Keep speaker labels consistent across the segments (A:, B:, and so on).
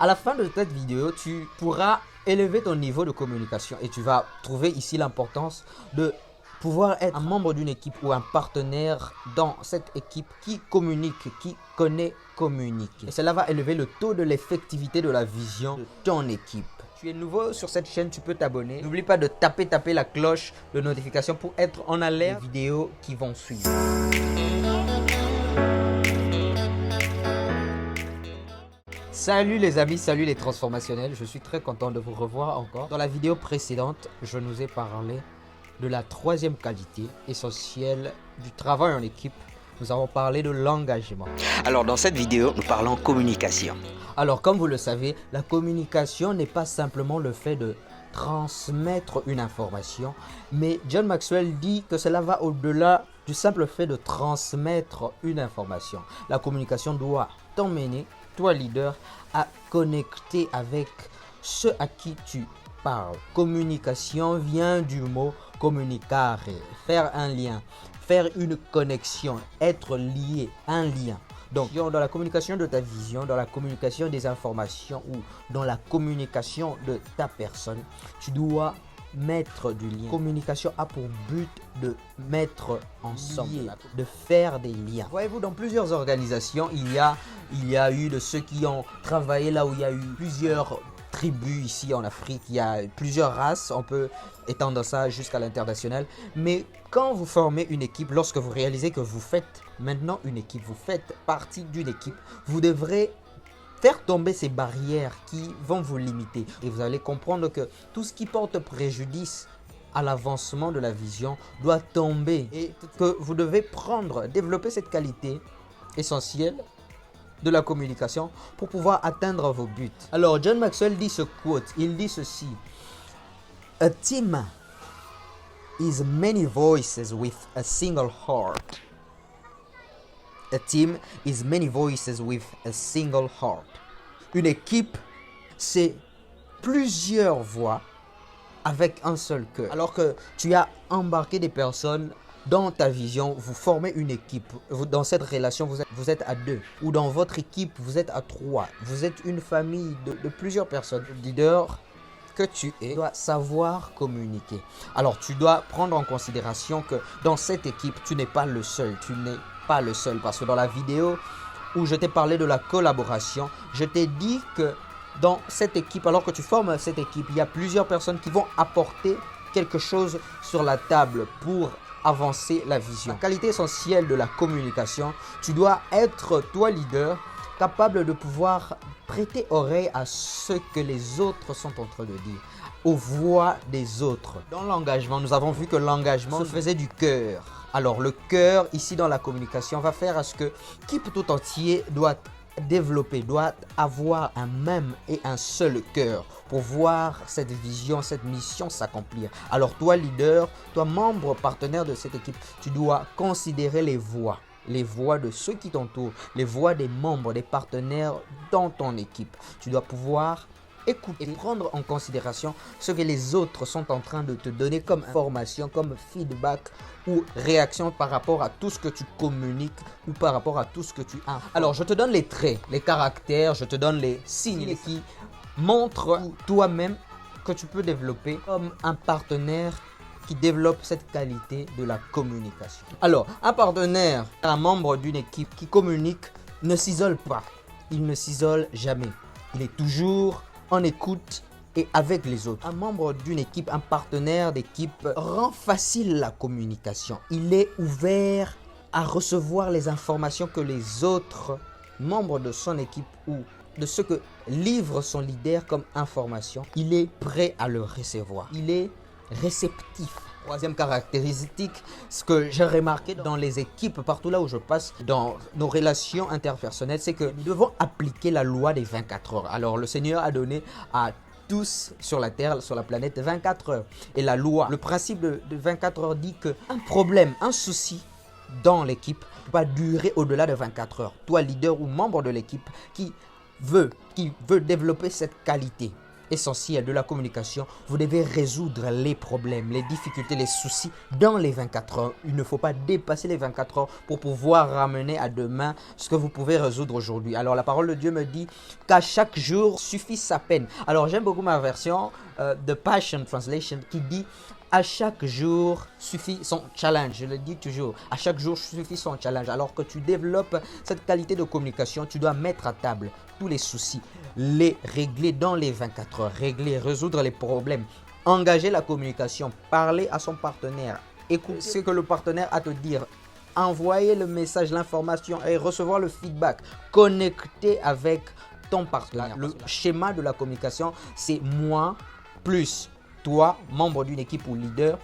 A: À la fin de cette vidéo, tu pourras élever ton niveau de communication et tu vas trouver ici l'importance de pouvoir être un membre d'une équipe ou un partenaire dans cette équipe qui communique, qui connaît communiquer. Et cela va élever le taux de l'effectivité de la vision de ton équipe. Tu es nouveau sur cette chaîne, tu peux t'abonner. N'oublie pas de taper la cloche de notification pour être en alerte des vidéos qui vont suivre. Salut les amis, salut les transformationnels, je suis très content de vous revoir encore. Dans la vidéo précédente, je nous ai parlé de la troisième qualité essentielle du travail en équipe. Nous avons parlé de l'engagement.
B: Alors dans cette vidéo, nous parlons communication.
A: Alors comme vous le savez, la communication n'est pas simplement le fait de transmettre une information, mais John Maxwell dit que cela va au-delà du simple fait de transmettre une information. La communication doit t'emmener, toi leader, à connecter avec ceux à qui tu parles. Communication vient du mot communicare, faire un lien, faire une connexion, être lié, un lien. Donc, dans la communication de ta vision, dans la communication des informations ou dans la communication de ta personne, tu dois mettre du lien. Communication a pour but de mettre ensemble, de faire des liens. Voyez-vous, dans plusieurs organisations, il y a eu de ceux qui ont travaillé là où il y a eu plusieurs tribus ici en Afrique, il y a plusieurs races, on peut étendre ça jusqu'à l'international. Mais quand vous formez une équipe, lorsque vous réalisez que vous faites maintenant une équipe, vous faites partie d'une équipe, vous devrez faire tomber ces barrières qui vont vous limiter. Et vous allez comprendre que tout ce qui porte préjudice à l'avancement de la vision doit tomber. Et que vous devez développer cette qualité essentielle de la communication pour pouvoir atteindre vos buts. Alors John Maxwell dit ce quote, il dit ceci: A team is many voices with a single heart. A team is many voices with a single heart. Une équipe, c'est plusieurs voix avec un seul cœur. Alors que tu as embarqué des personnes dans ta vision, vous formez une équipe. Dans cette relation, vous êtes à deux. Ou dans votre équipe, vous êtes à trois. Vous êtes une famille de plusieurs personnes. Le leader que tu es doit savoir communiquer. Alors, tu dois prendre en considération que dans cette équipe, tu n'es pas le seul. Tu n'es pas le seul. Parce que dans la vidéo où je t'ai parlé de la collaboration, je t'ai dit que dans cette équipe, alors que tu formes cette équipe, il y a plusieurs personnes qui vont apporter quelque chose sur la table pour avancer la vision. La qualité essentielle de la communication, tu dois être, toi leader, capable de pouvoir prêter oreille à ce que les autres sont en train de dire, aux voix des autres. Dans l'engagement, nous avons vu que l'engagement se faisait du cœur. Alors le cœur, ici dans la communication, va faire à ce que l'équipe tout entier doit développer, doit avoir un même et un seul cœur pour voir cette vision, cette mission s'accomplir. Alors toi leader, toi membre partenaire de cette équipe, tu dois considérer les voix de ceux qui t'entourent, les voix des membres, des partenaires dans ton équipe. Tu dois pouvoir écouter et prendre en considération ce que les autres sont en train de te donner comme information, comme feedback ou réaction par rapport à tout ce que tu communiques ou par rapport à tout ce que tu as. Alors, je te donne les traits, les caractères, je te donne les signes qui montrent toi-même que tu peux développer comme un partenaire qui développe cette qualité de la communication. Alors, un partenaire, un membre d'une équipe qui communique ne s'isole pas. Il ne s'isole jamais. Il est toujours en écoute et avec les autres. Un membre d'une équipe, un partenaire d'équipe rend facile la communication. Il est ouvert à recevoir les informations que les autres membres de son équipe ou de ce que livre son leader comme information. Il est prêt à le recevoir. Il est réceptif. Troisième caractéristique, ce que j'ai remarqué dans les équipes, partout là où je passe, dans nos relations interpersonnelles, c'est que nous devons appliquer la loi des 24 heures. Alors le Seigneur a donné à tous sur la terre, sur la planète, 24 heures. Et la loi, le principe de 24 heures dit qu'un problème, un souci dans l'équipe ne peut pas durer au-delà de 24 heures. Toi, leader ou membre de l'équipe qui veut développer cette qualité, essentiel de la communication, vous devez résoudre les problèmes, les difficultés, les soucis dans les 24 heures. Il ne faut pas dépasser les 24 heures pour pouvoir ramener à demain ce que vous pouvez résoudre aujourd'hui. Alors la parole de Dieu me dit qu'à chaque jour suffit sa peine. Alors j'aime beaucoup ma version de Passion Translation qui dit à chaque jour suffit son challenge. Je le dis toujours, à chaque jour suffit son challenge. Alors que tu développes cette qualité de communication, tu dois mettre à table tous les soucis, les régler dans les 24 heures, résoudre les problèmes, engager la communication, parler à son partenaire, écouter ce que le partenaire a à te dire, envoyer le message, l'information et recevoir le feedback, connecter avec ton partenaire. Le schéma de la communication, c'est moi plus toi, membre d'une équipe ou leader,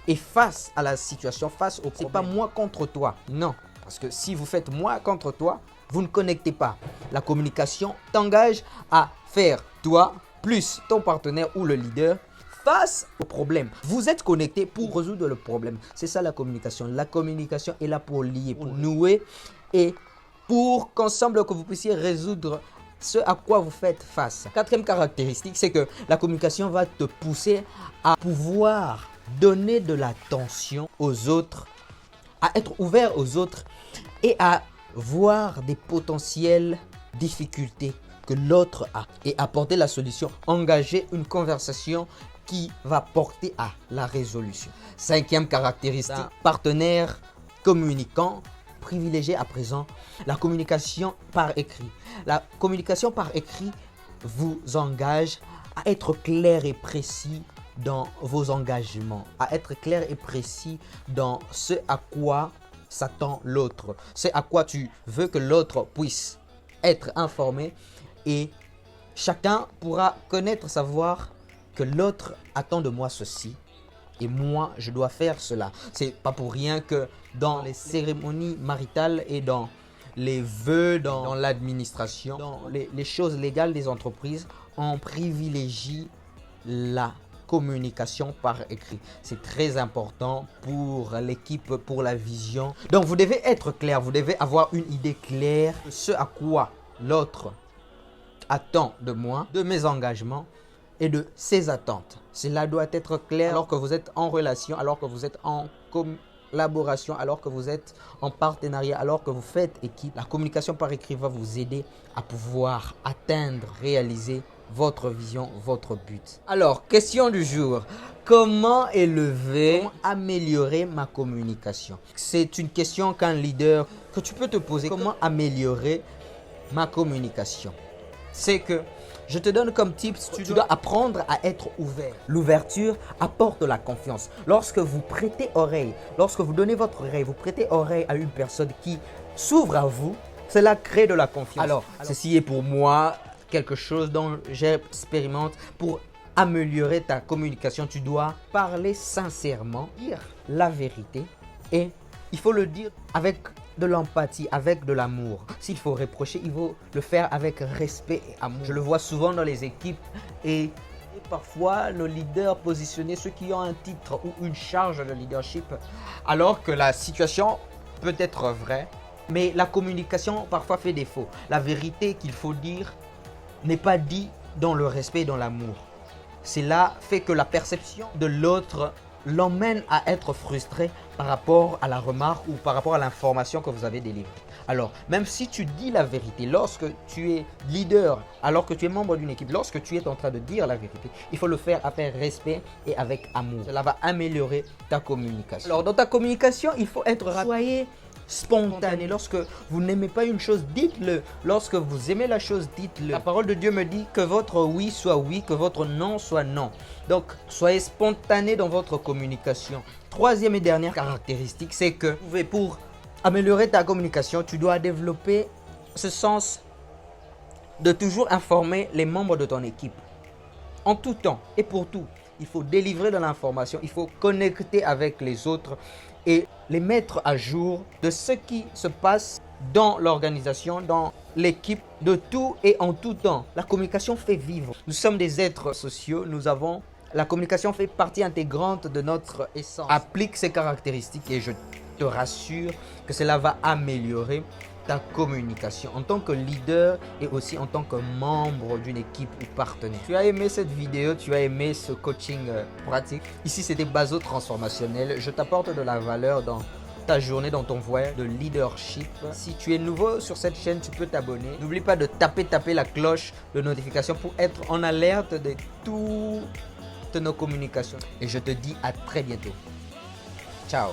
A: et face à la situation, face au problème. C'est pas moi contre toi, non. Parce que si vous faites moi contre toi, vous ne connectez pas. La communication t'engage à faire toi plus ton partenaire ou le leader face au problème. Vous êtes connectés pour résoudre le problème. C'est ça la communication. La communication est là pour lier, pour nouer et pour qu'ensemble que vous puissiez résoudre ce à quoi vous faites face. Quatrième caractéristique, c'est que la communication va te pousser à pouvoir donner de l'attention aux autres, à être ouvert aux autres et à voir des potentielles difficultés que l'autre a et apporter la solution, engager une conversation qui va porter à la résolution. Cinquième caractéristique, partenaire communicant. Privilégier à présent la communication par écrit. La communication par écrit vous engage à être clair et précis dans vos engagements, à être clair et précis dans ce à quoi s'attend l'autre, ce à quoi tu veux que l'autre puisse être informé et chacun pourra connaître, savoir que l'autre attend de moi ceci. Et moi, je dois faire cela. C'est pas pour rien que dans les cérémonies maritales et dans les vœux, dans l'administration, dans les choses légales des entreprises, on privilégie la communication par écrit. C'est très important pour l'équipe, pour la vision. Donc, vous devez être clair, vous devez avoir une idée claire de ce à quoi l'autre attend de moi, de mes engagements et de ses attentes. Cela doit être clair alors que vous êtes en relation, alors que vous êtes en collaboration, alors que vous êtes en partenariat, alors que vous faites équipe. La communication par écrit va vous aider à pouvoir atteindre, réaliser votre vision, votre but. Alors, question du jour. Comment améliorer ma communication? C'est une question qu'un leader, que tu peux te poser. Comment améliorer ma communication? C'est que je te donne comme tips, tu dois apprendre à être ouvert. L'ouverture apporte la confiance. Lorsque vous prêtez oreille, lorsque vous donnez votre oreille, vous prêtez oreille à une personne qui s'ouvre à vous, cela crée de la confiance. Alors, ceci est pour moi quelque chose dont j'expérimente. Pour améliorer ta communication, tu dois parler sincèrement, dire la vérité et il faut le dire avec de l'empathie, avec de l'amour. S'il faut reprocher, il faut le faire avec respect et amour. Je le vois souvent dans les équipes et parfois nos leaders positionnés, ceux qui ont un titre ou une charge de leadership, alors que la situation peut être vraie, mais la communication parfois fait défaut. La vérité qu'il faut dire n'est pas dit dans le respect et dans l'amour. Cela fait que la perception de l'autre l'emmène à être frustré par rapport à la remarque ou par rapport à l'information que vous avez délivrée. Alors, même si tu dis la vérité, lorsque tu es leader, alors que tu es membre d'une équipe, lorsque tu es en train de dire la vérité, il faut le faire avec respect et avec amour. Cela va améliorer ta communication. Alors, dans ta communication, il faut être rapide. Soyez spontané. Lorsque vous n'aimez pas une chose, dites-le. Lorsque vous aimez la chose, dites-le. La parole de Dieu me dit que votre oui soit oui, que votre non soit non. Donc, soyez spontané dans votre communication. Troisième et dernière caractéristique, c'est que pour améliorer ta communication, tu dois développer ce sens de toujours informer les membres de ton équipe. En tout temps et pour tout, il faut délivrer de l'information, il faut connecter avec les autres et les mettre à jour de ce qui se passe dans l'organisation, dans l'équipe, de tout et en tout temps. La communication fait vivre. Nous sommes des êtres sociaux, la communication fait partie intégrante de notre essence. Applique ces caractéristiques et je te rassure que cela va améliorer ta communication en tant que leader et aussi en tant que membre d'une équipe ou partenaire. Tu as aimé cette vidéo, tu as aimé ce coaching pratique. Ici, c'est des bases transformationnels. Je t'apporte de la valeur dans ta journée, dans ton voyage de leadership. Si tu es nouveau sur cette chaîne, tu peux t'abonner. N'oublie pas de taper la cloche de notification pour être en alerte de toutes nos communications. Et je te dis à très bientôt. Ciao.